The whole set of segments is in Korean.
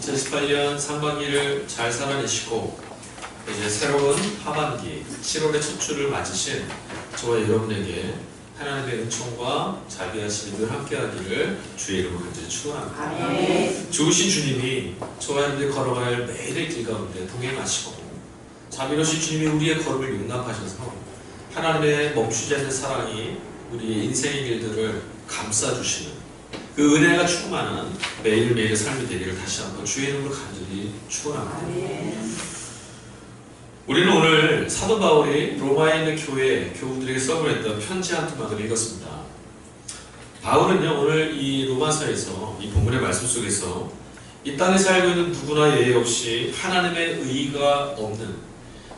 2018년 상반기를 잘 살아내시고 이제 새로운 하반기 7월의 첫 주를 맞으신 저와 여러분에게 하나님의 은총과 자비하심이 늘 함께하기를 주의 이름으로 간절히 축원합니다. 아멘. 좋으신 주님이 저와 여러분들이 걸어갈 매일의 길 가운데 동행하시고 자비로우신 주님이 우리의 걸음을 용납하셔서 하나님의 멈추지 않는 사랑이 우리의 인생의 길들을 감싸주시는 그 은혜가 충만한 매일매일의 삶이 되기를 다시 한번 주의 이름으로 간절히 축원합니다. 아멘. 우리는 오늘 사도 바울이 로마에 있는 교회 교우들에게 써보냈던 편지 한 토막을 읽었습니다. 바울은요, 오늘 이 로마서에서 이 본문의 말씀 속에서 이 땅에 살고 있는 누구나 예외 없이 하나님의 의가 없는,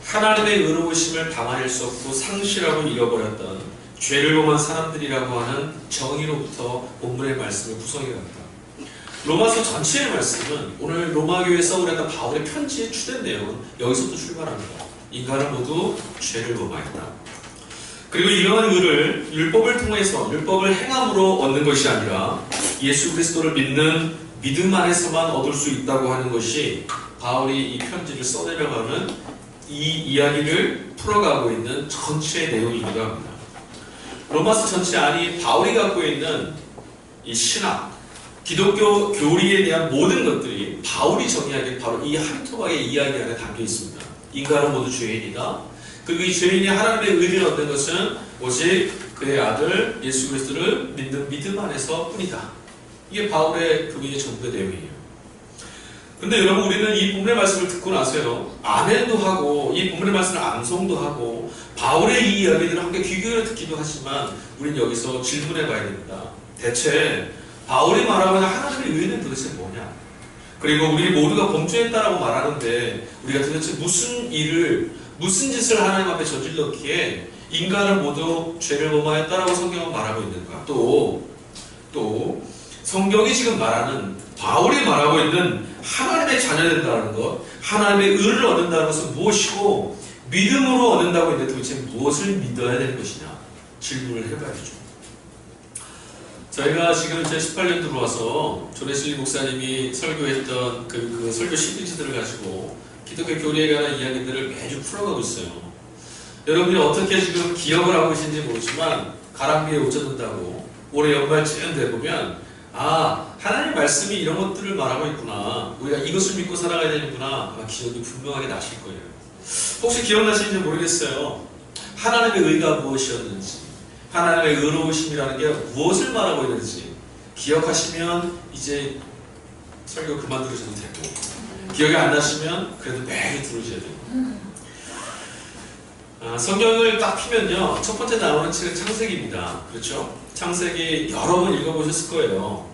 하나님의 의로우심을 담아낼 수 없고 상실하고 잃어버렸던 죄를 범한 사람들이라고 하는 정의로부터 본문의 말씀을 구성해갑니다. 로마서 전체의 말씀은 오늘 로마교회에 써보냈던 바울의 편지의 주된 내용은 여기서부터 출발합니다. 인간은 모두 죄를 범하였다. 그리고 이러한 의를 율법을 통해서, 율법을 행함으로 얻는 것이 아니라 예수 그리스도를 믿는 믿음 안에서만 얻을 수 있다고 하는 것이 바울이 이 편지를 써내려가는 이 이야기를 풀어가고 있는 전체의 내용이기도 합니다. 로마서 전체 안이 바울이 갖고 있는 이 신학, 기독교 교리에 대한 모든 것들이 바울이 정의하기에 바로 이 한 토막의 이야기 안에 담겨 있습니다. 인간은 모두 죄인이다. 그리고 이 죄인이 하나님의 의를 얻는 것은 오직 그의 아들 예수 그리스도를 믿는 믿음 안에서 뿐이다. 이게 바울의 교리의 전부의 내용이에요. 근데 여러분, 우리는 이 본문의 말씀을 듣고 나서요, 아멘도 하고 이 본문의 말씀을 암송도 하고 바울의 이 이야기들을 함께 귀 기울여 듣기도 하지만 우리는 여기서 질문해 봐야 됩니다. 대체 바울이 말하고 있는 하나님의 의는 도대체 뭐냐? 그리고 우리 모두가 범죄했다라고 말하는데 우리가 도대체 무슨 일을, 무슨 짓을 하나님 앞에 저질렀기에 인간을 모두 죄를 범하였다라고 성경은 말하고 있는가? 또 성경이 지금 말하는, 바울이 말하고 있는 하나님의 자녀된다는 것, 하나님의 의를 얻는다는 것은 무엇이고 믿음으로 얻는다고 했는데 도대체 무엇을 믿어야 되는 것이냐? 질문을 해봐야죠. 저희가 지금 2018년 들어와서 조레슬리 목사님이 설교했던 그 설교 시리즈들을 가지고 기독교 교리에 관한 이야기들을 매주 풀어가고 있어요. 여러분이 어떻게 지금 기억을 하고 계신지 모르지만 가랑비에 옷 젖는다고 올해 연말쯤 돼보면 하나님 말씀이 이런 것들을 말하고 있구나, 우리가 이것을 믿고 살아가야 되는구나 아마 기억이 분명하게 나실 거예요. 혹시 기억나시는지 모르겠어요. 하나님의 의가 무엇이었는지, 하나님의 의로우심이라는 게 무엇을 말하고 있는지 기억하시면 이제 설교 그만 들으셔도 되고, 기억이 안 나시면 그래도 매일 들으셔야 되고. 성경을 딱 피면요, 첫 번째 나오는 책은 창세기입니다. 그렇죠? 창세기 여러 번 읽어보셨을 거예요.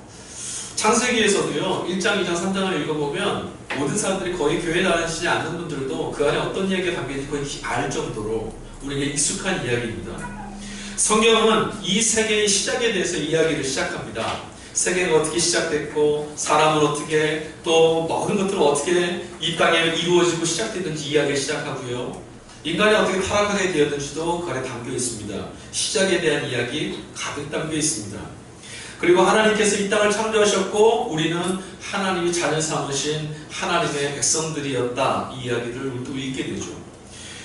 창세기에서도요, 1장, 2장, 3장을 읽어보면 모든 사람들이, 거의 교회 다니시지 않는 분들도 그 안에 어떤 이야기가 담겨있는지 거의 알 정도로 우리에게 익숙한 이야기입니다. 성경은 이 세계의 시작에 대해서 이야기를 시작합니다. 세계가 어떻게 시작됐고, 사람은 어떻게, 또 모든 것들은 어떻게 이 땅에 이루어지고 시작됐는지 이야기를 시작하고요. 인간이 어떻게 타락하게 되었는지도 그 안에 담겨 있습니다. 시작에 대한 이야기 가득 담겨 있습니다. 그리고 하나님께서 이 땅을 창조하셨고 우리는 하나님이 자녀 삼으신 하나님의 백성들이었다, 이 이야기를 또 읽게 되죠.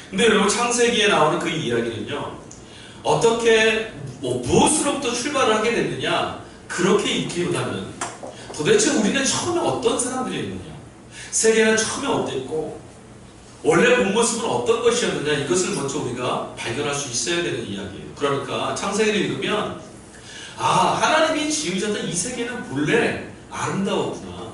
근데 여러분, 창세기에 나오는 그 이야기는요, 어떻게 무엇으로부터 출발을 하게 됐느냐, 그렇게 읽기보다는 도대체 우리는 처음에 어떤 사람들이었느냐, 세계는 처음에 어땠고 원래 본 모습은 어떤 것이었느냐, 이것을 먼저 우리가 발견할 수 있어야 되는 이야기예요. 그러니까 창세기를 읽으면 하나님이 지으셨던 이 세계는 본래 아름다웠구나,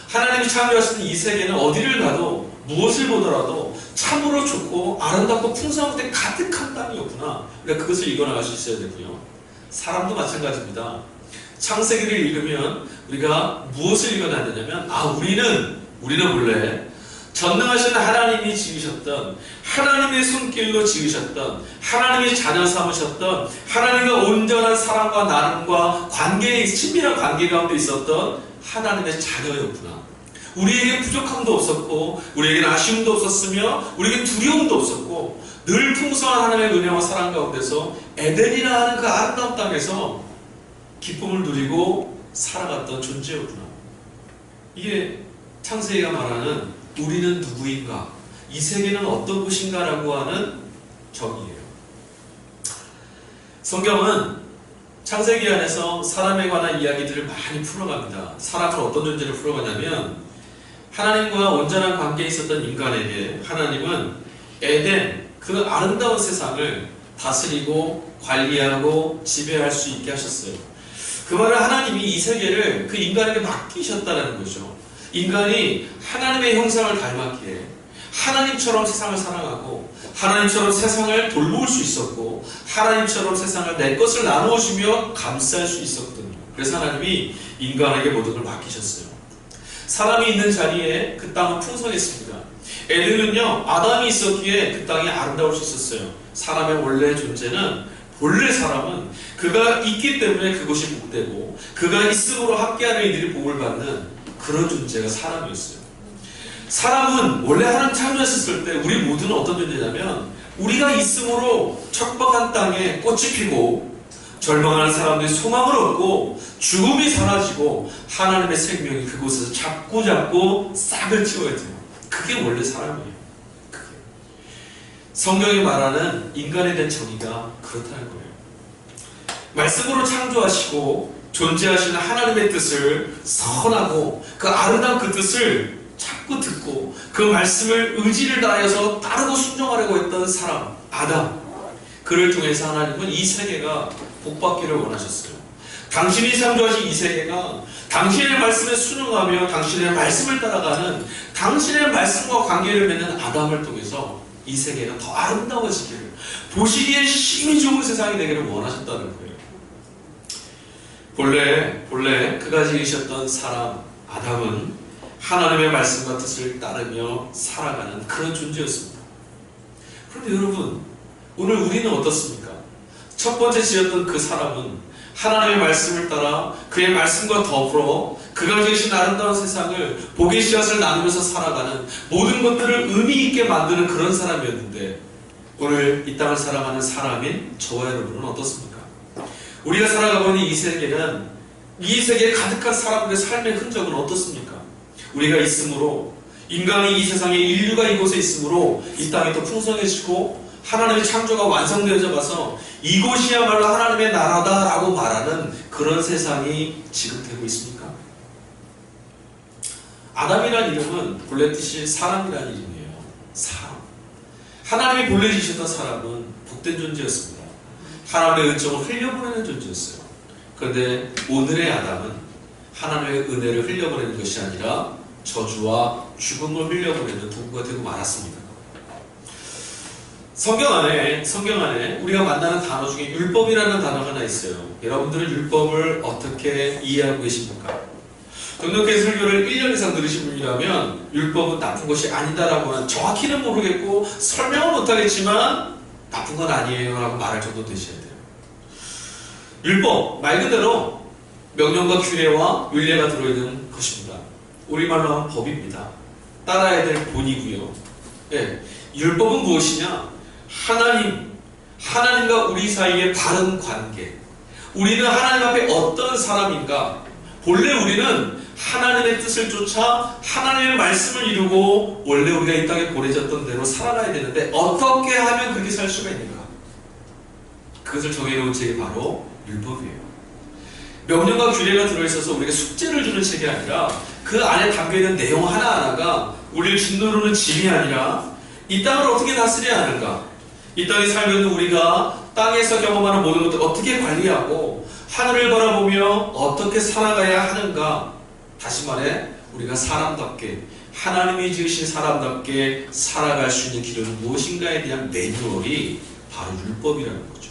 하나님이 창조하신 이 세계는 어디를 가도 무엇을 보더라도 참으로 좋고 아름답고 풍성한 데 가득한 땅이었구나. 그러니까 그것을 읽어나갈 수 있어야 되고요. 사람도 마찬가지입니다. 창세기를 읽으면 우리가 무엇을 읽어내야 되냐면 우리는 본래 전능하신 하나님이 지으셨던, 하나님의 손길로 지으셨던, 하나님의 자녀 삼으셨던, 하나님과 온전한 사랑과 나눔과 친밀한 관계 가운데 있었던 하나님의 자녀였구나. 우리에게 부족함도 없었고, 우리에게는 아쉬움도 없었으며, 우리에게 두려움도 없었고, 늘 풍성한 하나님의 은혜와 사랑 가운데서 에덴이라 하는 그 아름다운 땅에서 기쁨을 누리고 살아갔던 존재였구나. 이게 창세기가 말하는 우리는 누구인가, 이 세계는 어떤 곳인가 라고 하는 정의예요. 성경은 창세기 안에서 사람에 관한 이야기들을 많이 풀어갑니다. 사람은 어떤 존재를 풀어가냐면 하나님과 온전한 관계에 있었던 인간에게 하나님은 에덴, 그 아름다운 세상을 다스리고 관리하고 지배할 수 있게 하셨어요. 그 말은 하나님이 이 세계를 그 인간에게 맡기셨다는 거죠. 인간이 하나님의 형상을 닮았기에 하나님처럼 세상을 사랑하고 하나님처럼 세상을 돌볼 수 있었고 하나님처럼 세상을 내 것을 나누어주며 감쌀 수 있었거든요. 그래서 하나님이 인간에게 모든 걸 맡기셨어요. 사람이 있는 자리에 그 땅은 풍성했습니다. 에덴은요, 아담이 있었기에 그 땅이 아름다울 수 있었어요. 사람의 원래 존재는, 본래 사람은 그가 있기 때문에 그것이 복되고 그가 있음으로 함께하는 이들이 복을 받는 그런 존재가 사람이었어요. 사람은 원래 하나님 창조했을 때 우리 모두는 어떤 존재냐면 우리가 있음으로 척박한 땅에 꽃이 피고 절망하는 사람들이 소망을 얻고 죽음이 사라지고 하나님의 생명이 그곳에서 자꾸 싹을 틔워야 돼요. 그게 원래 사람이에요. 그게. 성경이 말하는 인간에 대한 정의가 그렇다는 거예요. 말씀으로 창조하시고 존재하시는 하나님의 뜻을 선하고 그 아름다운 그 뜻을 자꾸 듣고 그 말씀을 의지를 다하여서 따르고 순종하려고 했던 사람, 아담. 그를 통해서 하나님은 이 세계가 복받기를 원하셨어요. 당신이 창조하신 이 세계가 당신의 말씀에 순응하며 당신의 말씀을 따라가는 당신의 말씀과 관계를 맺는 아담을 통해서 이 세계가 더 아름다워지기를, 보시기에 심히 좋은 세상이 되기를 원하셨다는 거예요. 본래 그가 지으셨던 사람 아담은 하나님의 말씀과 뜻을 따르며 살아가는 그런 존재였습니다. 그런데 여러분, 오늘 우리는 어떻습니까? 첫 번째 지었던 그 사람은 하나님의 말씀을 따라 그의 말씀과 더불어 그가 지으신 아름다운 세상을 복의 씨앗을 나누면서 살아가는 모든 것들을 의미 있게 만드는 그런 사람이었는데, 오늘 이 땅을 살아가는 사람인 저와 여러분은 어떻습니까? 우리가 살아가고 있는 이 세계는, 이 세계에 가득한 사람들의 삶의 흔적은 어떻습니까? 우리가 있으므로, 인간이 이 세상에, 인류가 이곳에 있으므로 이 땅이 더 풍성해지고 하나님의 창조가 완성되어져 가서 이곳이야말로 하나님의 나라다라고 말하는 그런 세상이 지금 되고 있습니까? 아담이라는 이름은 본래 뜻이 사람이라는 이름이에요. 사람. 하나님이 본래 지으셨던 사람은 복된 존재였습니다. 하나님의 은총을 흘려보내는 존재였어요. 그런데 오늘의 아담은 하나님의 은혜를 흘려보내는 것이 아니라 저주와 죽음을 흘려보내는 도구가 되고 말았습니다. 성경 안에 우리가 만나는 단어 중에 율법이라는 단어가 하나 있어요. 여러분들은 율법을 어떻게 이해하고 계십니까? 동독회 설교를 1년 이상 들으신 분이라면 율법은 나쁜 것이 아니다라고 하는, 정확히는 모르겠고 설명은 못하겠지만 나쁜 건 아니에요 라고 말할 정도 되셔야 돼요. 율법, 말 그대로 명령과 규례와 율례가 들어있는 것입니다. 우리말로 하면 법입니다. 따라야 될 본이고요. 네. 율법은 무엇이냐? 하나님과 우리 사이의 바른 관계. 우리는 하나님 앞에 어떤 사람인가? 본래 우리는 하나님의 뜻을 쫓아 하나님의 말씀을 이루고 원래 우리가 이 땅에 보내졌던 대로 살아가야 되는데 어떻게 하면 그렇게 살 수가 있는가? 그것을 정해놓은 책이 바로 율법이에요. 명령과 규례가 들어있어서 우리가 숙제를 주는 책이 아니라 그 안에 담겨있는 내용 하나하나가 우리를 짓누르는 짐이 아니라 이 땅을 어떻게 다스려야 하는가? 이 땅에 살고 있는 우리가 땅에서 경험하는 모든 것들 어떻게 관리하고 하늘을 바라보며 어떻게 살아가야 하는가? 다시 말해 우리가 사람답게, 하나님이 지으신 사람답게 살아갈 수 있는 길은 무엇인가에 대한 매뉴얼이 바로 율법이라는 거죠.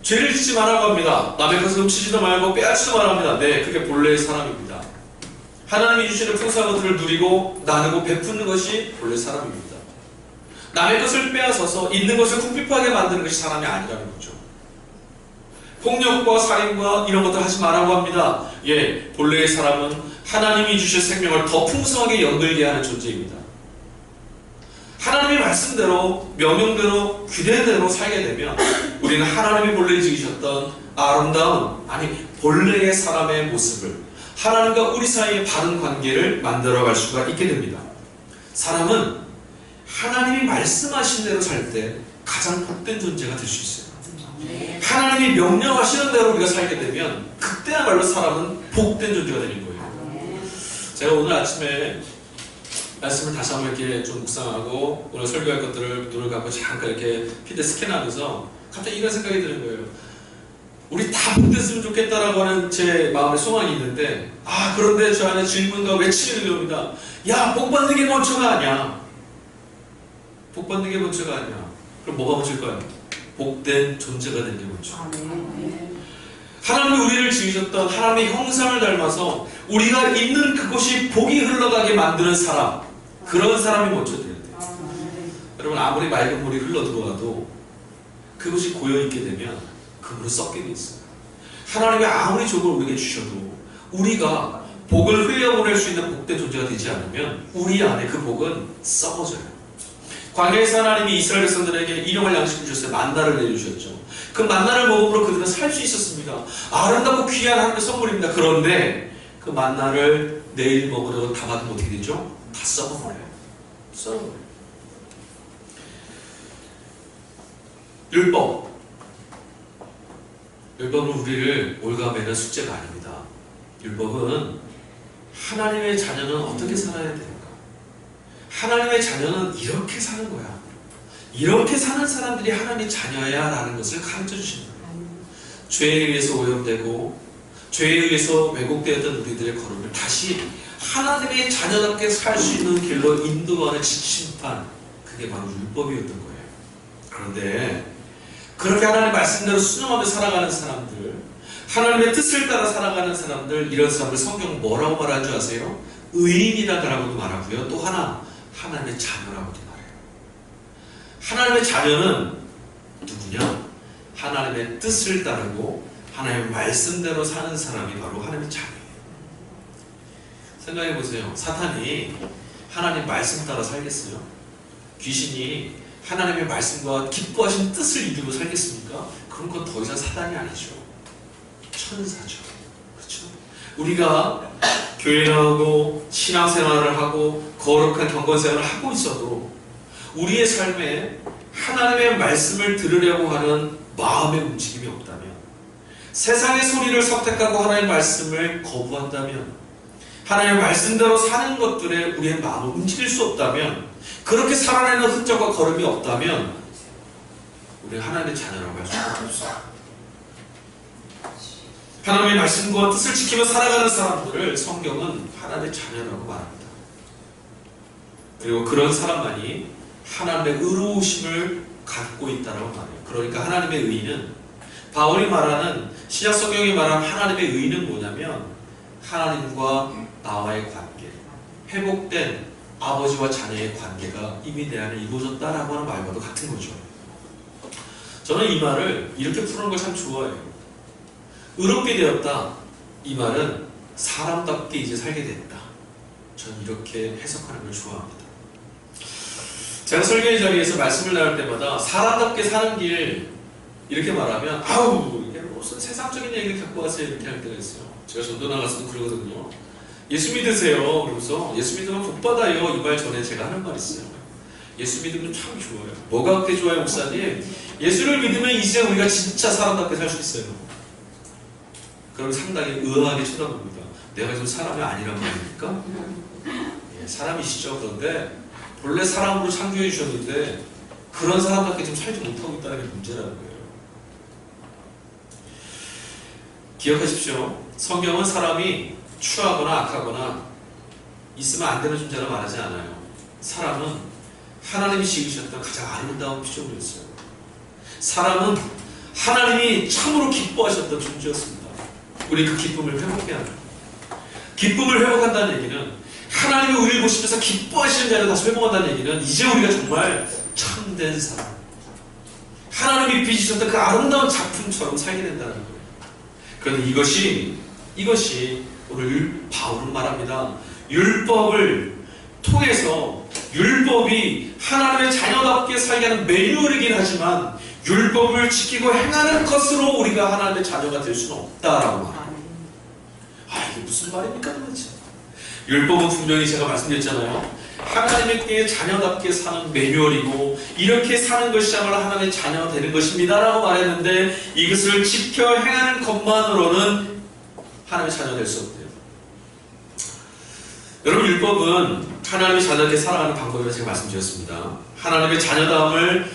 죄를 짓지 말라고 합니다. 남의 것을 훔치지도 말고 빼앗지도 말라고 합니다. 네, 그게 본래의 사람입니다. 하나님이 주시는 풍성한 것들을 누리고 나누고 베푸는 것이 본래 사람입니다. 남의 것을 빼앗아서 있는 것을 궁핍하게 만드는 것이 사람이 아니라는 거죠. 폭력과 살인과 이런 것들 하지 말라고 합니다. 예, 본래의 사람은 하나님이 주신 생명을 더 풍성하게 연결게 하는 존재입니다. 하나님의 말씀대로, 명령대로, 규례대로 살게 되면 우리는 하나님이 본래 지으셨던 아름다운, 본래의 사람의 모습을, 하나님과 우리 사이의 바른 관계를 만들어갈 수가 있게 됩니다. 사람은 하나님이 말씀하신 대로 살 때 가장 복된 존재가 될 수 있어요. 하나님이 명령하시는 대로 우리가 살게 되면 그때야말로 사람은 복된 존재가 되는 거예요. 제가 오늘 아침에 말씀을 다시 한번 이렇게 좀 묵상하고 오늘 설교할 것들을 눈을 감고 잠깐 이렇게 피드 스캔하면서 갑자기 이런 생각이 드는 거예요. 우리 다 복됐으면 좋겠다라고 하는 제 마음의 소망이 있는데, 그런데 저 안에 질문과 외침이 들려옵니다. 야, 복받는 게 먼저가 아니야. 복받는 게 먼저가 아니야. 그럼 뭐가 먼저일까요? 복된 존재가 되는 게 먼저. 하나님이 우리를 지으셨던 하나님의 형상을 닮아서 우리가 있는 그곳이 복이 흘러가게 만드는 사람, 그런 사람이 먼저 돼야 돼요. 여러분, 아무리 맑은 물이 흘러 들어와도 그것이 고여있게 되면 그 물은 썩게 돼 있어요. 하나님이 아무리 좋은 걸 우리에게 주셔도 우리가 복을 흘려보낼 수 있는 복된 존재가 되지 않으면 우리 안에 그 복은 썩어져요. 광야에서 하나님이 이스라엘 백성들에게 일용할 양식을 주셨어요. 만나를 내려주셨죠. 그 만나를 먹음으로 그들은 살 수 있었습니다. 아름답고 귀한 하나님의 선물입니다. 그런데 그 만나를 내일 먹으려고 다 받으면 어떻게 되죠? 다 썩어버려요. 썩어버려요. 율법은 우리를 올가매는 숙제가 아닙니다. 율법은 하나님의 자녀는 어떻게 살아야 되는가? 하나님의 자녀는 이렇게 사는 거야. 이렇게 사는 사람들이 하나님의 자녀야 라는 것을 가르쳐 주십니다. 죄에 의해서 오염되고 죄에 의해서 왜곡되었던 우리들의 걸음을 다시 하나님의 자녀답게 살 수 있는 길로 인도하는 지침판, 그게 바로 율법이었던 거예요. 그런데 그렇게 하나님의 말씀대로 순종하며 살아가는 사람들, 하나님의 뜻을 따라 살아가는 사람들, 이런 사람들 성경 뭐라고 말하는 줄 아세요? 의인이라고도 말하고요. 또 하나, 하나님의 자녀라고도 말해요. 하나님의 자녀는 누구냐? 하나님의 뜻을 따르고 하나님의 말씀대로 사는 사람이 바로 하나님의 자녀예요. 생각해 보세요. 사탄이 하나님 말씀 따라 살겠어요? 귀신이 하나님의 말씀과 기뻐하신 뜻을 이루고 살겠습니까? 그런 건 더 이상 사단이 아니죠. 천사죠. 그렇죠? 우리가 교회 나오고 신앙생활을 하고 거룩한 경건생활을 하고 있어도 우리의 삶에 하나님의 말씀을 들으려고 하는 마음의 움직임이 없다면, 세상의 소리를 선택하고 하나님의 말씀을 거부한다면, 하나님의 말씀대로 사는 것들에 우리의 마음을 움직일 수 없다면, 그렇게 살아내는 흔적과 걸음이 없다면 우리는 하나님의 자녀라고 할 수가 없어요. 하나님의 말씀과 뜻을 지키며 살아가는 사람들을 성경은 하나님의 자녀라고 말합니다. 그리고 그런 사람만이 하나님의 의로우심을 갖고 있다고 말해요. 그러니까 하나님의 의의는, 바울이 말하는, 신약 성경이 말하는 하나님의 의의는 뭐냐면 하나님과 나와의 관계, 회복된 아버지와 자녀의 관계가 이미 내 안에 이루어졌다라고 하는 말과도 같은 거죠. 저는 이 말을 이렇게 푸는 걸 참 좋아해요. 의롭게 되었다. 이 말은 사람답게 이제 살게 됐다. 저는 이렇게 해석하는 걸 좋아합니다. 제가 설교의 자리에서 말씀을 나눌 때마다 사람답게 사는 길 이렇게 말하면 이게 무슨 세상적인 얘기를 갖고 와서 이렇게 할 때가 있어요. 제가 전도 나가서도 그러거든요. 예수 믿으세요. 그러면서 예수 믿으면 복 받아요. 이 말 전에 제가 하는 말 있어요. 예수 믿으면 참 좋아요. 뭐가 그렇게 좋아요, 목사님? 예수를 믿으면 이제 우리가 진짜 사람답게 살 수 있어요. 그럼 상당히 의아하게 쳐다봅니다. 내가 좀 사람이 아니란 말입니까? 예, 사람이시죠. 그런데 본래 사람으로 창조해 주셨는데 그런 사람답게 좀 살지 못하고 있다는 게 문제라는 거예요. 기억하십시오. 성경은 사람이 추하거나 악하거나 있으면 안 되는 존재라 말하지 않아요. 사람은 하나님이 지으셨던 가장 아름다운 피조물이었어요. 사람은 하나님이 참으로 기뻐하셨던 존재였습니다. 우리 그 기쁨을 회복해야 합니다. 기쁨을 회복한다는 얘기는 하나님이 우리를 보시면서 기뻐하시는 자를 다시 회복한다는 얘기는 이제 우리가 정말 참된 사람, 하나님이 빚으셨던 그 아름다운 작품처럼 살게 된다는 거예요. 그런데 이것이 오늘 바울은 말합니다. 율법을 통해서 율법이 하나님의 자녀답게 살게 하는 매뉴얼이긴 하지만 율법을 지키고 행하는 것으로 우리가 하나님의 자녀가 될 수는 없다라고 말합니다. 이게 무슨 말입니까 도대체? 율법은 분명히 제가 말씀드렸잖아요. 하나님의 자녀답게 사는 매뉴얼이고 이렇게 사는 것이야말로 하나님의 자녀가 되는 것입니다 라고 말했는데 이것을 지켜 행하는 것만으로는 하나님의 자녀가 될 수 없대요. 여러분, 율법은 하나님의 자녀답게 살아가는 방법이라고 제가 말씀드렸습니다. 하나님의 자녀다움을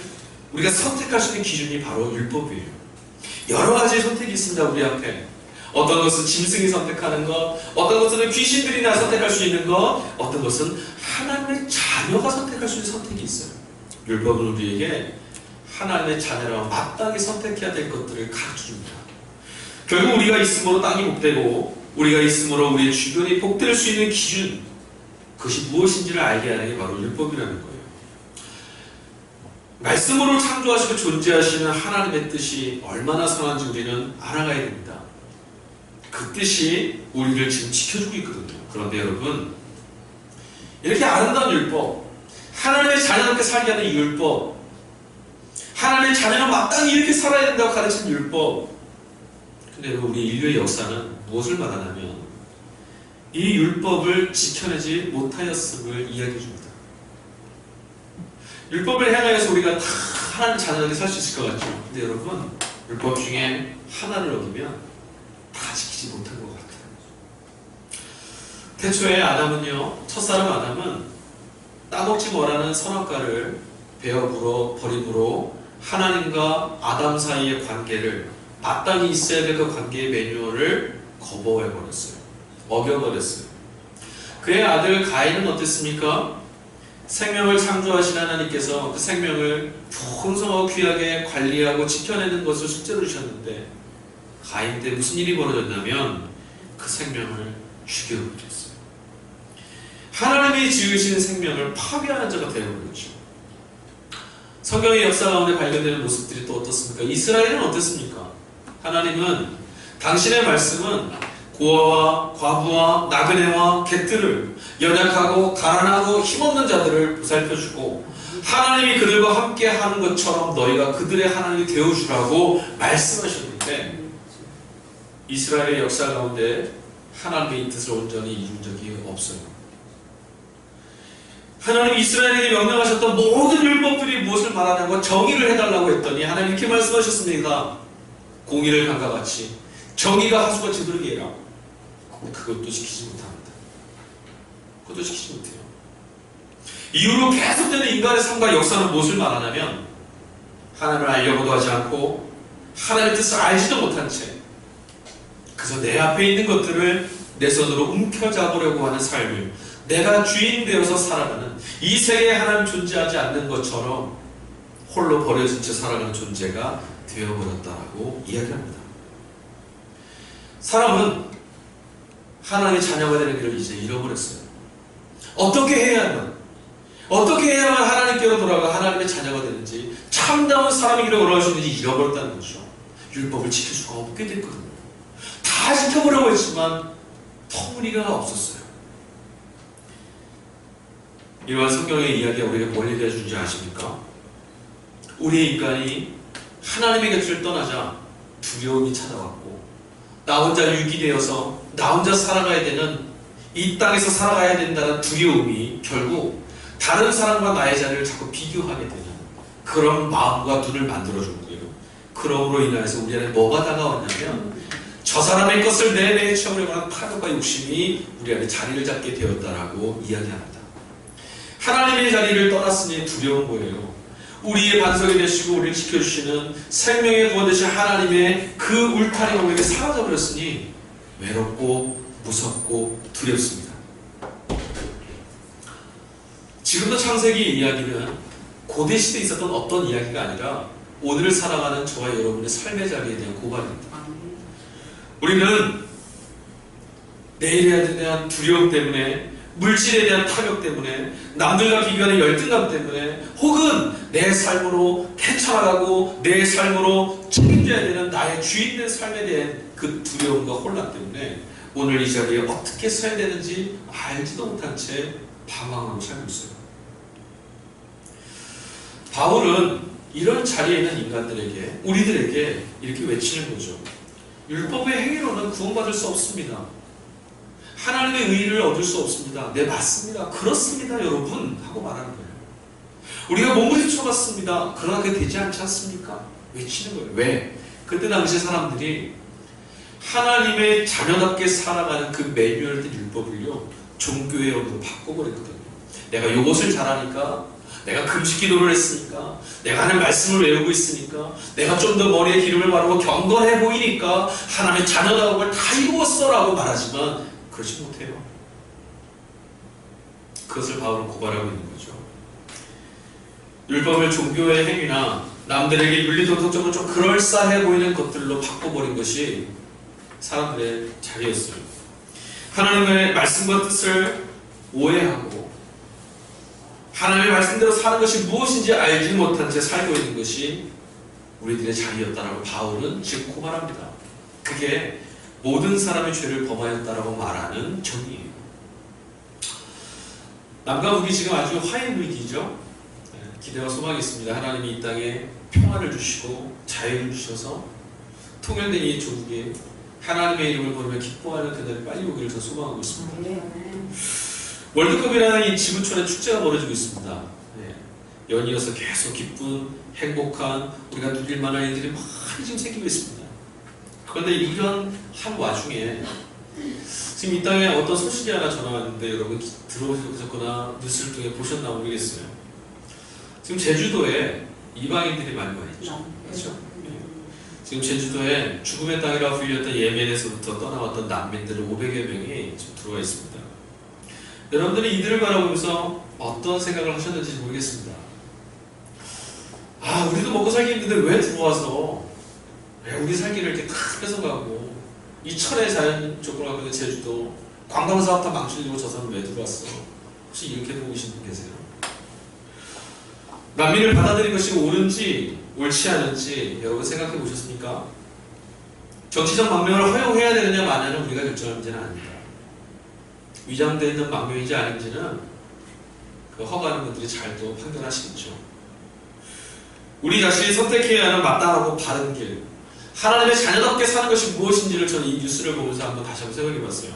우리가 선택할 수 있는 기준이 바로 율법이에요. 여러 가지 선택이 있습니다. 우리 앞에 어떤 것은 짐승이 선택하는 것, 어떤 것은 귀신들이 나 선택할 수 있는 것, 어떤 것은 하나님의 자녀가 선택할 수 있는 선택이 있어요. 율법은 우리에게 하나님의 자녀라고 마땅히 선택해야 될 것들을 가르쳐줍니다. 결국 우리가 있음으로 땅이 복되고 우리가 있음으로 우리의 주변이 복될 수 있는 기준, 그것이 무엇인지를 알게 하는 게 바로 율법이라는 거예요. 말씀으로 창조하시고 존재하시는 하나님의 뜻이 얼마나 선한지 우리는 알아가야 됩니다. 그 뜻이 우리를 지금 지켜주고 있거든요. 그런데 여러분, 이렇게 아름다운 율법, 하나님의 자녀답게 살게 하는 이 율법, 하나님의 자녀는 마땅히 이렇게 살아야 된다고 가르치는 율법, 근데 우리 인류의 역사는 무엇을 말하냐면 이 율법을 지켜내지 못하였음을 이야기해 줍니다. 율법을 행하여서 우리가 다 하나님 자녀답게 살 수 있을 것 같죠. 근데 여러분, 율법 중에 하나를 어기면 다 지키지 못한 것 같아요. 태초에 아담은요, 첫사람 아담은 따먹지 뭐라는 선악과를 베어 물어 버림으로 하나님과 아담 사이의 관계를, 마땅히 있어야 될 그 관계의 매뉴얼을 거부해버렸어요. 어겨버렸어요. 그의 아들 가인은 어땠습니까? 생명을 창조하신 하나님께서 그 생명을 풍성하고 귀하게 관리하고 지켜내는 것을 숙제로 주셨는데 가인 때 무슨 일이 벌어졌냐면 그 생명을 죽여버렸어요. 하나님이 지으신 생명을 파괴하는 자가 되어버렸죠. 성경의 역사 가운데 발견되는 모습들이 또 어떻습니까? 이스라엘은 어땠습니까? 하나님은 당신의 말씀은 고아와 과부와 나그네와 객들을, 연약하고 가난하고 힘없는 자들을 보살펴주고 하나님이 그들과 함께 하는 것처럼 너희가 그들의 하나님이 되어주라고 말씀하셨는데 이스라엘의 역사 가운데 하나님의 이 뜻을 온전히 이룬 적이 없어요. 하나님이 이스라엘에게 명령하셨던 모든 율법들이 무엇을 말하냐고 정의를 해달라고 했더니 하나님 이렇게 말씀하셨습니다. 공의를 강과 같이 정의가 하수같이 흐르게 해라. 그것도 지키지 못합니다. 그것도 지키지 못해요. 이후로 계속되는 인간의 삶과 역사는 무엇을 말하냐면 하나님을 알려고도 하지 않고 하나님의 뜻을 알지도 못한 채 그래서 내 앞에 있는 것들을 내 손으로 움켜잡으려고 하는 삶을, 내가 주인 되어서 살아가는, 이 세계에 하나님 존재하지 않는 것처럼 홀로 버려진 채 살아가는 존재가 되어버렸다라고 이야기합니다. 사람은 하나님의 자녀가 되는 길을 이제 잃어버렸어요. 어떻게 해야만 하나님께로 돌아가 하나님의 자녀가 되는지, 참다운 사람에게로 돌아갈 수 있는지 잃어버렸다는 거죠. 율법을 지킬 수가 없게 됐거든요. 다 지켜보려고 했지만 터무니가 없었어요. 이러한 성경의 이야기가 우리에게 뭘 얘기해 주는지 아십니까? 우리 인간이 하나님의 곁을 떠나자 두려움이 찾아왔고 나 혼자 유기되어서 나 혼자 살아가야 되는, 이 땅에서 살아가야 된다는 두려움이 결국 다른 사람과 나의 자리를 자꾸 비교하게 되는 그런 마음과 눈을 만들어준 거예요. 그러므로 인하여서 우리 안에 뭐가 다가왔냐면 저 사람의 것을 내내 채우려고 하는 탐욕과 욕심이 우리 안에 자리를 잡게 되었다라고 이야기합니다. 하나님의 자리를 떠났으니 두려운 거예요. 우리의 반석이 되시고 우리를 지켜주시는 생명의 구원 되신 하나님의 그 울타리가 우리에게 사라져버렸으니 외롭고 무섭고 두렵습니다. 지금도 창세기 이야기는 고대시대에 있었던 어떤 이야기가 아니라 오늘을 살아가는 저와 여러분의 삶의 자리에 대한 고발입니다. 우리는 내일에 대한 두려움 때문에, 물질에 대한 타격 때문에, 남들과 비교하는 열등감 때문에, 혹은 내 삶으로 헤쳐나가고 내 삶으로 책임져야 되는 나의 주인된 삶에 대한 그 두려움과 혼란 때문에 오늘 이 자리에 어떻게 서야 되는지 알지도 못한 채 방황하고 살고 있어요. 바울은 이런 자리에 있는 인간들에게, 우리들에게 이렇게 외치는 거죠. 율법의 행위로는 구원받을 수 없습니다. 하나님의 의의를 얻을 수 없습니다. 네, 맞습니다. 그렇습니다, 여러분. 하고 말하는 거예요. 우리가 몸부림쳐봤습니다. 그러나 그게 되지 않지 않습니까? 외치는 거예요. 왜? 그때 당시 사람들이 하나님의 자녀답게 살아가는 그 매뉴얼된 율법을요, 종교의 언어로 바꿔버렸거든요. 내가 요것을 잘하니까, 내가 금식 기도를 했으니까, 내가 하는 말씀을 외우고 있으니까, 내가 좀 더 머리에 기름을 바르고 경건해 보이니까 하나님의 자녀다운 걸 다 이루었어 라고 말하지만 그렇지 못해요. 그것을 바울은 고발하고 있는 거죠. 율법을 종교의 행위나 남들에게 윤리도덕적으로 좀 그럴싸해 보이는 것들로 바꿔버린 것이 사람들의 자리였어요. 하나님의 말씀과 뜻을 오해하고 하나님의 말씀대로 사는 것이 무엇인지 알지 못한 채 살고 있는 것이 우리들의 자리였다라고 바울은 지금 고발합니다. 그게 모든 사람의 죄를 범하였다라고 말하는 정의예요. 남과 북이 지금 아주 화해 분위기죠. 기대와 소망이 있습니다. 하나님이 이 땅에 평화를 주시고 자유를 주셔서 통일된 이 조국에 하나님의 이름을 부르며 기뻐하는 그날이 빨리 오기를 저 소망하고 있습니다. 월드컵이라는 이 지구촌의 축제가 벌어지고 있습니다. 연이어서 계속 기쁜, 행복한, 우리가 누릴 만한 일들이 많이 지금 생기고 있습니다. 그런데 이런 한 와중에 지금 이 땅에 어떤 소식이 하나 전화 왔는데 여러분 들어오셨거나 뉴스를 통해 보셨나 모르겠어요. 지금 제주도에 이방인들이 많이 와 있죠. 그렇죠? 지금 제주도에 죽음의 땅이라고 불렸던 예멘에서부터 떠나왔던 난민들 500여 명이 지금 들어와 있습니다. 여러분들이 이들을 바라보면서 어떤 생각을 하셨는지 모르겠습니다. 아, 우리도 먹고 살기 힘든데 왜 들어와서 왜 우리 살기를 이렇게 다 뺏어가고 이 천의 자연 조건을 갖고 있는 제주도 관광사업 다 망치려고 저 사람 왜 들어왔어? 혹시 이렇게 보고 계신 분 계세요? 난민을 받아들인 것이 옳은지 옳지 않은지 여러분 생각해 보셨습니까? 정치적 망명을 허용해야 되느냐 마냐는 우리가 결정할 문제는 아닙니다. 위장되어 있는 망명인지 아닌지는 그 허가하는 분들이 잘 또 판단하시겠죠. 우리 자신이 선택해야 하는 마땅하고 바른 길, 하나님의 자녀답게 사는 것이 무엇인지를 저는 이 뉴스를 보면서 다시 한번 생각해 봤어요.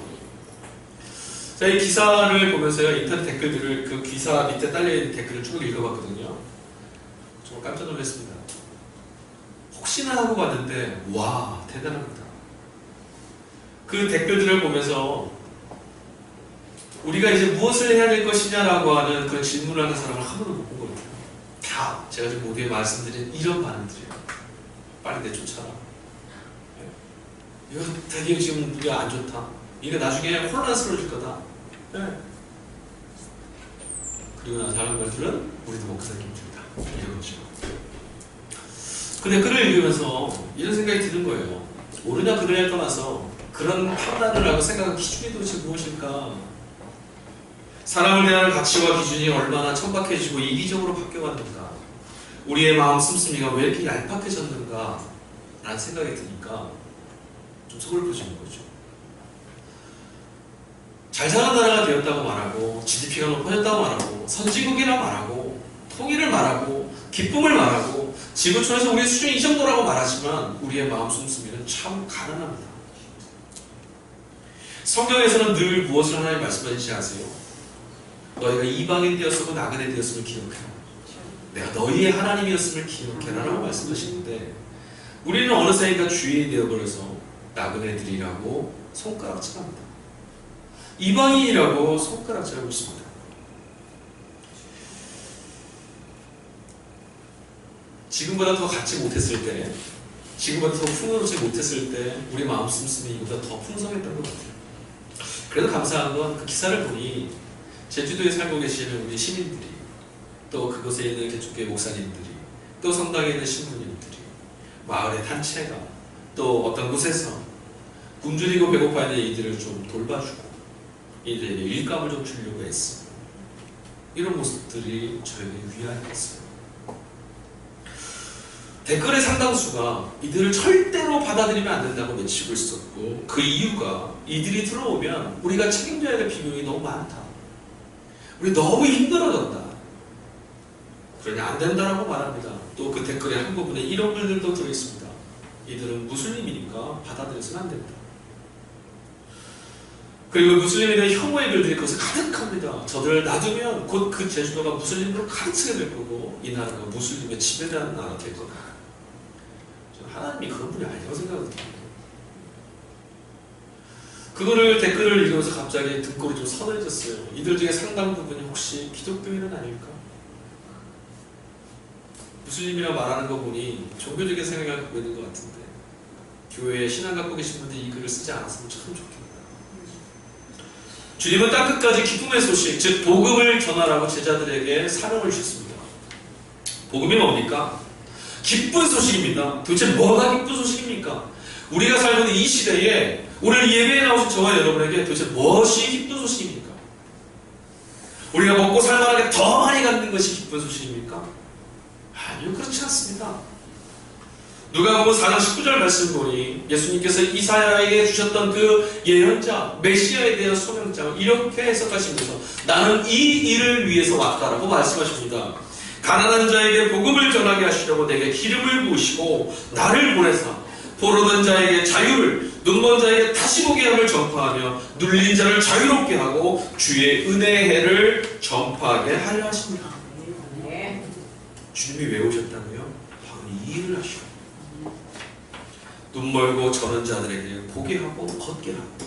자, 이 기사를 보면서요, 인터넷 댓글들을 그 기사 밑에 딸려있는 댓글을 쭉 읽어봤거든요. 정말 깜짝 놀랐습니다. 혹시나 하고 봤는데 와, 대단합니다. 그 댓글들을 보면서 우리가 이제 무엇을 해야 될 것이냐라고 하는 그런 질문을 하는 사람을 한 번도 못 본 것 같아요. 다 제가 지금 모두에 말씀드린 이런 반응들이에요. 빨리 내쫓아라. 이거 되게 지금 우리가 안 좋다. 이게 나중에 혼란스러워질 거다. 그리고 나서 하는 말들은 우리도 먹고 살기 힘들다. 이런 거죠. 그 댓글을 읽으면서 이런 생각이 드는 거예요. 옳으냐 그르냐를 떠나서 그런 판단을 하고 생각한 기준이 도대체 무엇일까? 사람을 대하는 가치와 기준이 얼마나 천박해지고 이기적으로 바뀌어갔는가? 우리의 마음 씀씀이가 왜 이렇게 얄팍해졌는가? 라는 생각이 드니까 좀 서글퍼지는 거죠. 잘 사는 나라가 되었다고 말하고 GDP가 높아졌다고 말하고 선진국이라 말하고 통일을 말하고 기쁨을 말하고 지구촌에서 우리의 수준이 이 정도라고 말하지만 우리의 마음 씀씀이는 참 가난합니다. 성경에서는 늘 무엇을 하나님 말씀하시는지 아세요? 너희가 이방인 되었으고 나그네 되었음을 기억해라. 내가 너희의 하나님이었음을 기억해라 라고 말씀하시는데 우리는 어느새인가 주인이 되어버려서 나그네들이라고 손가락질합니다. 이방인이라고 손가락질하고 있습니다. 지금보다 더 갖지 못했을 때, 지금보다 더 풍요롭지 못했을 때 우리 마음 씀씀이 이보다 더 풍성했던 것 같아요. 그래도 감사한 건 그 기사를 보니 제주도에 살고 계시는 우리 시민들이, 또 그곳에 있는 개척교회 목사님들이, 또 성당에 있는 신부님들이, 마을의 단체가, 또 어떤 곳에서 굶주리고 배고파 있는 이들을 좀 돌봐주고 이들에게 일감을 좀 주려고 했어요. 이런 모습들이 저에게 위안이었어요. 댓글의 상당수가 이들을 절대로 받아들이면 안 된다고 외치고 있었고 그 이유가 이들이 들어오면 우리가 책임져야 될 비용이 너무 많다. 우리 너무 힘들어졌다. 그러니 안 된다라고 말합니다. 또 그 댓글의 한 부분에 이런 글들도 들어있습니다. 이들은 무슬림이니까 받아들여서는 안 된다. 그리고 무슬림에 대한 혐오의 글들이 그것을 가득합니다. 저들을 놔두면 곧 그 제주도가 무슬림으로 가득 차게 될 거고 이 나라가 무슬림의 지배되는 나라가 될 거다. 저는 하나님이 그런 분이 아니라고 생각합니다. 그거를 댓글을 읽으면서 갑자기 등골이 좀 서늘해졌어요. 이들 중에 상당 부분이 혹시 기독교인은 아닐까? 무슬림이라 말하는 거 보니 종교적인 생각을 갖고 있는 것 같은데 교회에 신앙 갖고 계신 분들이 이 글을 쓰지 않았으면 참 좋겠다. 주님은 땅끝까지 기쁨의 소식, 즉 복음을 전하라고 제자들에게 사명을 주셨습니다. 복음이 뭡니까? 기쁜 소식입니다. 도대체 뭐가 기쁜 소식입니까? 우리가 살고 있는 이 시대에 오늘 예배에 나오신 저와 여러분에게 도대체 무엇이 기쁜 소식입니까? 우리가 먹고 살만하게 더 많이 갖는 것이 기쁜 소식입니까? 아니요, 그렇지 않습니다. 누가복음 4장 19절 말씀 보니 예수님께서 이사야에게 주셨던 그 예언자 메시아에 대한 소명장을 이렇게 해석하시면서 나는 이 일을 위해서 왔다라고 말씀하십니다. 가난한 자에게 복음을 전하게 하시려고 내게 기름을 부으시고 나를 보내사 포로된 자에게 자유를, 눈먼 자에게 다시 보게 함을 전파하며 눌린 자를 자유롭게 하고 주의 은혜의 해를 전파하게 하려 하십니다. 주님이 왜 오셨다고요? 바로 이 일을 하시고 눈 멀고 저는 자들에게 보게 하고 걷게 하고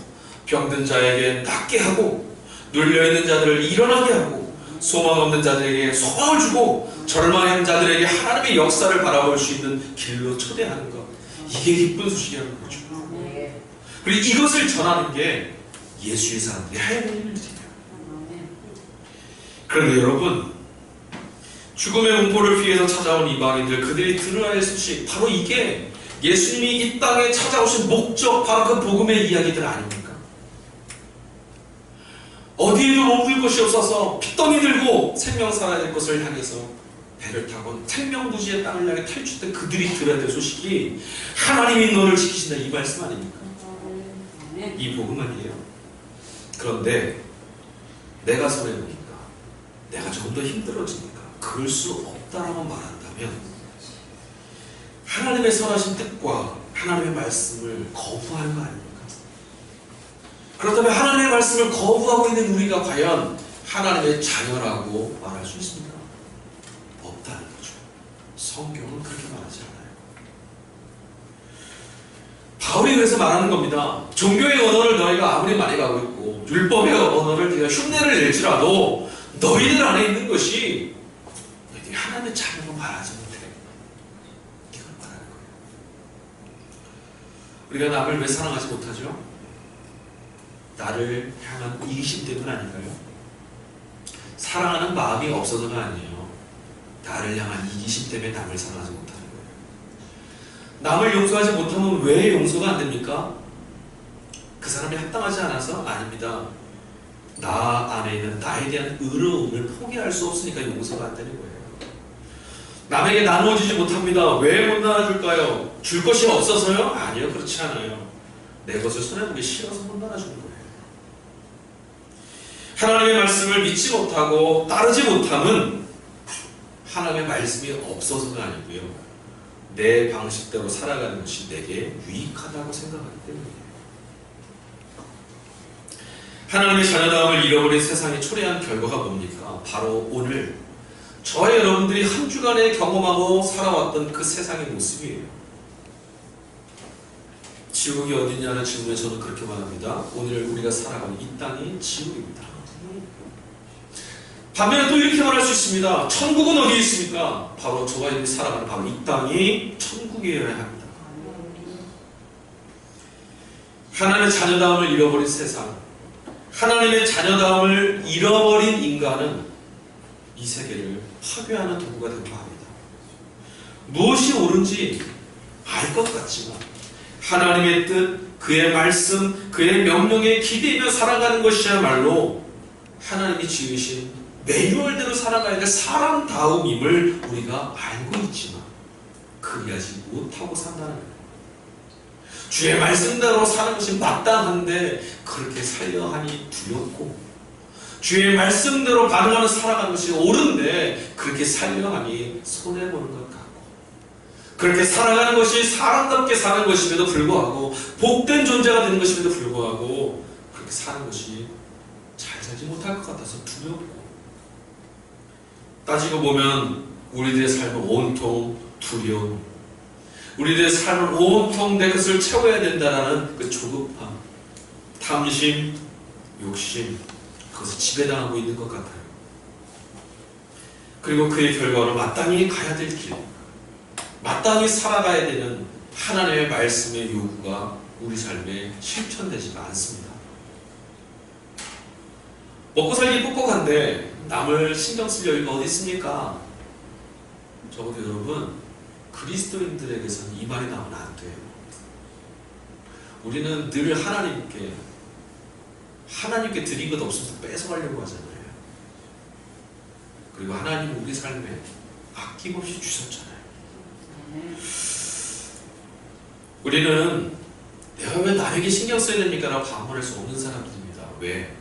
병든 자에게 낫게 하고 눌려있는 자들을 일어나게 하고 소망 없는 자들에게 소망을 주고 절망한 자들에게 하나님의 역사를 바라볼 수 있는 길로 초대하는 것, 이게 기쁜 소식이라는 거죠. 그리고 이것을 전하는 게 예수의 사람들이 해야 할 일이에요. 그런데 여러분, 죽음의 공포를 피해서 찾아온 이방인들, 그들이 들어야 할 소식, 바로 이게 예수님이 이 땅에 찾아오신 목적, 바로 그 복음의 이야기들 아닙니까? 어디에도 머물 곳이 없어서 핏덩이 들고 생명 살아야 될 것을 향해서 배를 타고 생명부지의 땅을 향해 탈출된 그들이 들어야 될 소식이 하나님이 너를 지키신다, 이 말씀 아닙니까? 이 복음 아니에요? 그런데 내가 손해보니까, 내가 좀 더 힘들어지니까 그럴 수 없다라고 말한다면 하나님의 선하신 뜻과 하나님의 말씀을 거부하는 거 아닙니까? 그렇다면 하나님의 말씀을 거부하고 있는 우리가 과연 하나님의 자녀라고 말할 수 있습니까? 없다는 거죠. 성경은 그렇게 말하지 않아요. 바울이 그래서 말하는 겁니다. 종교의 언어를 너희가 아무리 많이 가고 있고 율법의 언어를 네가 흉내를 낼지라도 너희들 안에 있는 것이 너희들이 하나님의 자녀로 말하지 못해. 이걸 말하는 거예요. 우리가 남을 왜 사랑하지 못하죠? 나를 향한 이기심 때문 아닌가요? 사랑하는 마음이 없어서가 아니에요. 나를 향한 이기심 때문에 남을 사랑하지 못하는 거예요. 남을 용서하지 못하면 왜 용서가 안 됩니까? 그 사람이 합당하지 않아서? 아닙니다. 나 안에 있는 나에 대한 의로움을 포기할 수 없으니까 용서가 안 되는 거예요. 남에게 나눠주지 못합니다. 왜 못 나눠줄까요? 줄 것이 없어서요? 아니요, 그렇지 않아요. 내 것을 손해보기 싫어서 못 나눠주는 거예요. 하나님의 말씀을 믿지 못하고 따르지 못함은 하나님의 말씀이 없어서가 아니고요, 내 방식대로 살아가는 것이 내게 유익하다고 생각하기 때문이에요. 하나님의 자녀다움을 잃어버린 세상이 초래한 결과가 뭡니까? 바로 오늘 저와 여러분들이 한 주간에 경험하고 살아왔던 그 세상의 모습이에요. 지옥이 어디냐는 질문에 저는 그렇게 말합니다. 오늘 우리가 살아가는 이 땅이 지옥입니다. 반면에 또 이렇게 말할 수 있습니다. 천국은 어디에 있습니까? 바로 저와 여러분이 살아가는 바로 이 땅이 천국이어야 합니다. 하나님의 자녀다움을 잃어버린 세상, 하나님의 자녀다움을 잃어버린 인간은 이 세계를 파괴하는 도구가 되고 합니다. 무엇이 옳은지 알 것 같지만 하나님의 뜻, 그의 말씀, 그의 명령에 기대며 살아가는 것이야말로 하나님이 지으신 매뉴얼대로 살아가야 될 사람다움임을 우리가 알고 있지만 그리하지 못하고 산다는 거예요. 주의 말씀대로 사는 것이 마땅한데 그렇게 살려 하니 두렵고, 주의 말씀대로 반응하는 살아가는 것이 옳은데 그렇게 살려 하니 손해보는 것 같고, 그렇게 살아가는 것이 사람답게 사는 것임에도 불구하고 복된 존재가 되는 것임에도 불구하고 그렇게 사는 것이 잘 살지 못할 것 같아서 두렵고, 따지고 보면 우리들의 삶은 온통 두려움, 우리들의 삶을 온통 내 것을 채워야 된다는 그 조급함, 탐심, 욕심, 그것을 지배당하고 있는 것 같아요. 그리고 그의 결과로 마땅히 가야 될 길, 마땅히 살아가야 되는 하나님의 말씀의 요구가 우리 삶에 실천되지가 않습니다. 먹고 살기 뻑뻑한데 남을 신경 쓸 여유가 어디 있습니까? 적어도 여러분, 그리스도인들에게서는 이 말이 나오면 안 돼요. 우리는 늘 하나님께 드린 것 없어서 뺏어가려고 하잖아요. 그리고 하나님은 우리 삶에 아낌없이 주셨잖아요. 우리는 내가 왜 남에게 신경 써야 됩니까? 라고 반문할 수 없는 사람들입니다. 왜?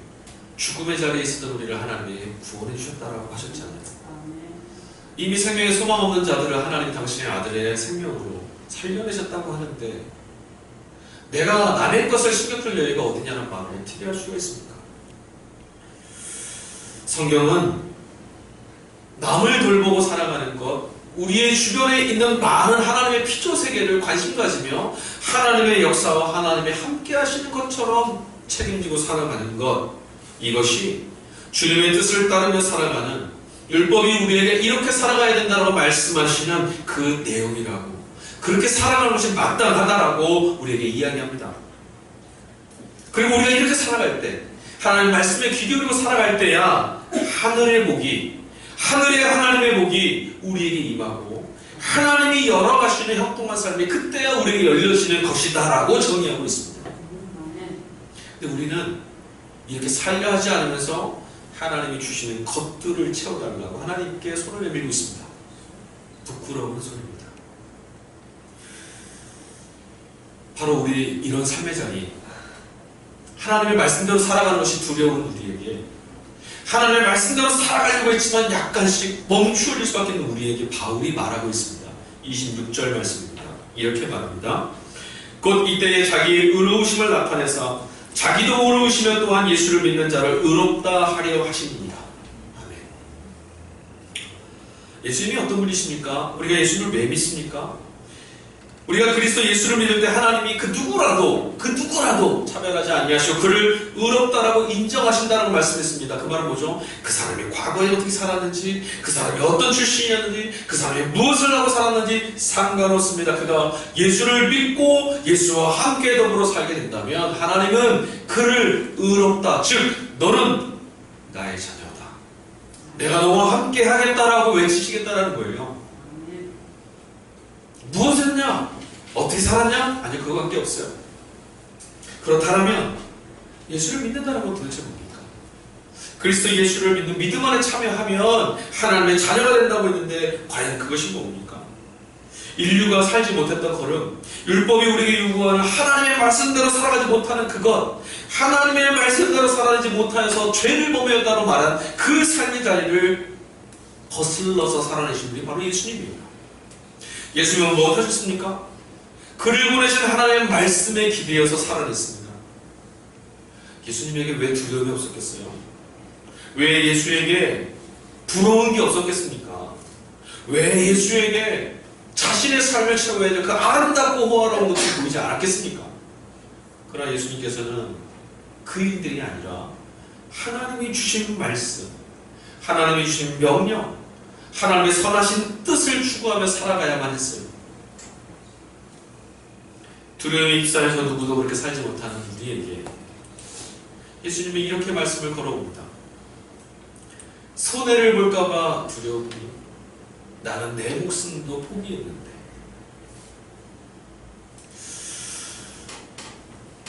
죽음의 자리에 있었던 우리를 하나님이 구원해 주셨다라고 하셨잖아요. 이미 생명에 소망 없는 자들을 하나님 당신의 아들의 생명으로 살려내셨다고 하는데, 내가 남의 것을 신경 쓸 여유가 어디냐는 말을 어떻게 할 수가 있습니까? 성경은 남을 돌보고 살아가는 것, 우리의 주변에 있는 많은 하나님의 피조 세계를 관심 가지며 하나님의 역사와 하나님의 함께 하시는 것처럼 책임지고 살아가는 것, 이것이 주님의 뜻을 따르며 살아가는, 율법이 우리에게 이렇게 살아가야 된다고 말씀하시는 그 내용이라고, 그렇게 살아가는 것이 마땅하다라고 우리에게 이야기합니다. 그리고 우리가 이렇게 살아갈 때, 하나님 말씀에 귀 기울이고 살아갈 때야 하늘의 복이, 하늘의 하나님의 복이 우리에게 임하고 하나님이 열어가시는 형통한 삶이 그때야 우리에게 열려지는 것이다라고 정의하고 있습니다. 근데 우리는 이렇게 살려 하지 않으면서 하나님이 주시는 것들을 채워달라고 하나님께 손을 내밀고 있습니다. 부끄러운 소리입니다. 바로 우리 이런 삶의 자리, 하나님의 말씀대로 살아가는 것이 두려운 우리에게, 하나님의 말씀대로 살아가려고 했지만 약간씩 멈추어질 수밖에 없는 우리에게 바울이 말하고 있습니다. 26절 말씀입니다. 이렇게 말합니다. 곧 이때에 자기의 의로우심을 나타내사 자기도 의로우시며 또한 예수를 믿는 자를 의롭다 하려 하십니다. 아멘. 예수님이 어떤 분이십니까? 우리가 예수님을 왜 믿습니까? 우리가 그리스도 예수를 믿을 때 하나님이 그 누구라도 차별하지 아니하시고 그를 의롭다라고 인정하신다는 말씀했습니다. 그 말은 뭐죠? 그 사람이 과거에 어떻게 살았는지, 그 사람이 어떤 출신이었는지, 그 사람이 무엇을 하고 살았는지 상관없습니다. 그가 예수를 믿고 예수와 함께 더불어 살게 된다면 하나님은 그를 의롭다, 즉 너는 나의 자녀다, 내가 너와 함께 하겠다라고 외치시겠다라는 거예요. 무엇을 했냐? 어떻게 살았냐? 아니, 그거밖에 없어요. 그렇다면 예수를 믿는다는 건 도대체 뭡니까? 그리스도 예수를 믿는 믿음 안에 참여하면 하나님의 자녀가 된다고 했는데 과연 그것이 뭡니까? 인류가 살지 못했던 걸음, 율법이 우리에게 요구하는 하나님의 말씀대로 살아가지 못하는 그것, 하나님의 말씀대로 살아가지 못하여서 죄를 범했다고 말한 그 삶의 자리를 거슬러서 살아내신 분이 바로 예수님이에요. 예수님은 무엇 하셨습니까? 그를 보내신 하나님의 말씀에 기대어서 살아냈습니다. 예수님에게 왜 두려움이 없었겠어요? 왜 예수에게 부러운 게 없었겠습니까? 왜 예수에게 자신의 삶을 채워야 될 그 아름답고 호화로운 것들이 보이지 않았겠습니까? 그러나 예수님께서는 그 일들이 아니라 하나님이 주신 말씀, 하나님이 주신 명령, 하나님의 선하신 뜻을 추구하며 살아가야만 했어요. 두려움에 휩싸여서 누구도 그렇게 살지 못하는 우리에게 예수님이 이렇게 말씀을 걸어옵니다. 손해를 볼까봐 두려우니 나는 내 목숨도 포기했는데,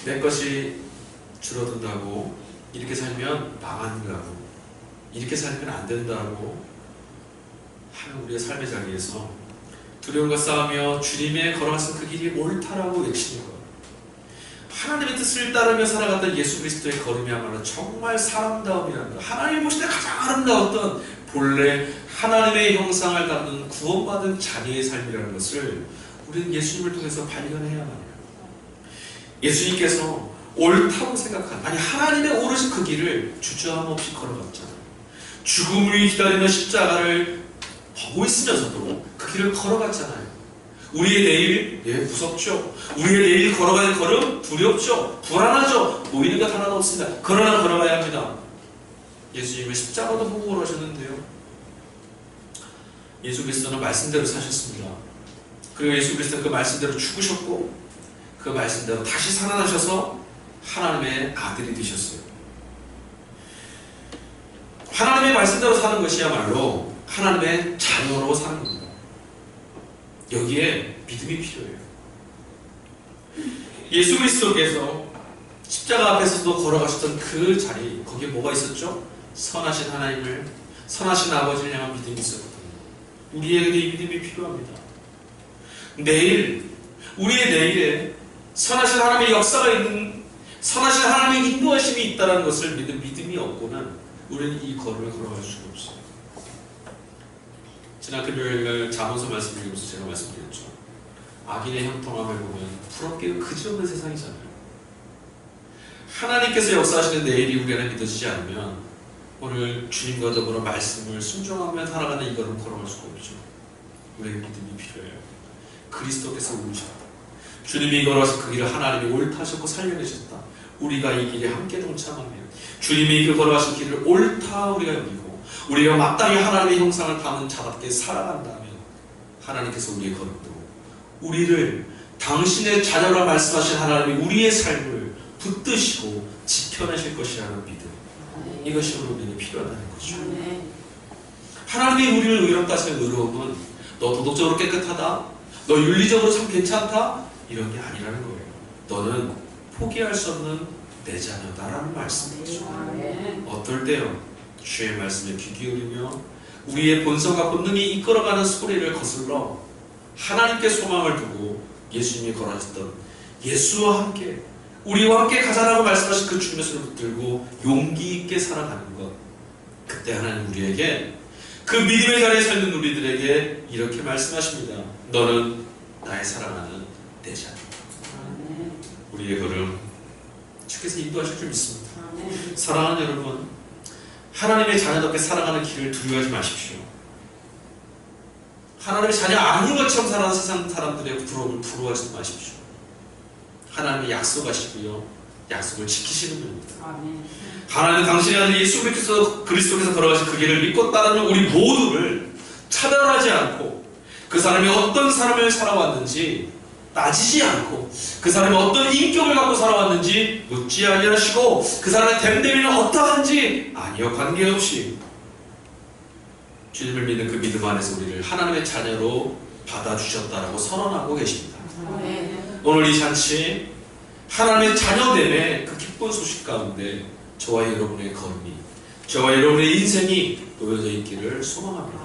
내 것이 줄어든다고, 이렇게 살면 망한다고, 이렇게 살면 안 된다고 하는 우리의 삶의 자리에서 두려움과 싸우며 주님의 걸어갔던 그 길이 옳다라고 외치는 것, 하나님의 뜻을 따르며 살아갔던 예수 그리스도의 걸음이야말로 정말 사람다움이라는 것, 하나님이 보실 때 가장 아름다웠던 본래 하나님의 형상을 담는 구원받은 자녀의 삶이라는 것을 우리는 예수님을 통해서 발견해야만 해요. 예수님께서 옳다고 생각하는, 아니 하나님의 오르신 그 길을 주저함 없이 걸어갔잖아요. 죽음을 기다리는 십자가를 보고 있으면서도 그 길을 걸어갔잖아요. 우리의 내일 무섭죠. 우리의 내일 걸어갈 걸음 두렵죠. 불안하죠. 보이는 것 하나도 없습니다. 그러나 걸어가야 합니다. 예수님은 십자가도 보고 걸어가셨는데요. 예수 그리스도는 말씀대로 사셨습니다. 그리고 예수 그리스도는 그 말씀대로 죽으셨고 그 말씀대로 다시 살아나셔서 하나님의 아들이 되셨어요. 하나님의 말씀대로 사는 것이야말로 하나님의 자녀로 사는 겁니다. 여기에 믿음이 필요해요. 예수 그리스도께서 십자가 앞에서도 걸어가셨던 그 자리, 거기에 뭐가 있었죠? 선하신 하나님을, 선하신 아버지를 향한 믿음이 있었거든요. 우리에게 이 믿음이 필요합니다. 내일, 우리의 내일에 선하신 하나님의 역사가 있는, 선하신 하나님의 인도하심이 있다는 것을 믿는 믿음이 없고는 우리는 이 걸음을 걸어갈 수가 없어요. 지난 금요일 잠언서 말씀 읽으면서 제가 말씀드렸죠. 악인의 형통함을 보면 부럽게 그지없는 세상이잖아요. 하나님께서 역사하시는 내일이 우리 안에 믿어지지 않으면 오늘 주님과 더불어 말씀을 순종하며 살아가는 이 걸음 걸어갈 수가 없죠. 우리에게 믿음이 필요해요. 그리스도께서 오르셨다. 주님이 걸어서 그 길을 하나님이 옳다 하셨고 살려내셨다. 우리가 이 길에 함께 동참하면 주님이 그 걸어가신 길을 옳다 우리가 여기고 우리가 마땅히 하나님의 형상을 담은 자답게 살아간다면 하나님께서 우리의 걸음으로 우리를 당신의 자녀라 말씀하신 하나님이 우리의 삶을 붙드시고 지켜내실 것이라는 믿음, 이것이 우리에게 필요하다는 거죠. 하나님이 우리를 의롭다 하시는 의로움은 너 도덕적으로 깨끗하다, 너 윤리적으로 참 괜찮다, 이런 게 아니라는 거예요. 너는 포기할 수 없는 내 자녀다라는 말씀이죠. 어떨 때요? 주의 말씀에 귀 기울이며 우리의 본성과 본능이 이끌어가는 소리를 거슬러 하나님께 소망을 두고 예수님이 걸어졌던 예수와 함께 우리와 함께 가자라고 말씀하신 그 주님의 손을 붙들고 용기 있게 살아가는 것, 그때 하나님 우리에게 그 믿음의 자리에 서 있는 우리들에게 이렇게 말씀하십니다. 너는 나의 사랑하는 내 자녀. 우리의 걸음 주께서 인도하실 줄 믿습니다. 사랑하는 여러분, 하나님의 자녀답게 살아가는 길을 두려워하지 마십시오. 하나님의 자녀 아닌 것처럼 살아가는 세상 사람들의 부러움을 부러워하지 마십시오. 하나님이 약속하시고요, 약속을 지키시는 분입니다. 하나님은 당신의 아들 예수 그리스도께서 걸어가신 그 길을 믿고 따르는 우리 모두를 차별하지 않고 그 사람이 어떤 삶을 살아왔는지 따지지 않고 그 사람이 어떤 인격을 갖고 살아왔는지 묻지 아니하시고 그 사람의 됨됨이는 어떠한지 아니요 관계없이 주님을 믿는 그 믿음 안에서 우리를 하나님의 자녀로 받아주셨다라고 선언하고 계십니다. 오늘 이 잔치 하나님의 자녀됨의 그 기쁜 소식 가운데 저와 여러분의 걸음이, 저와 여러분의 인생이 놓여져 있기를 소망합니다.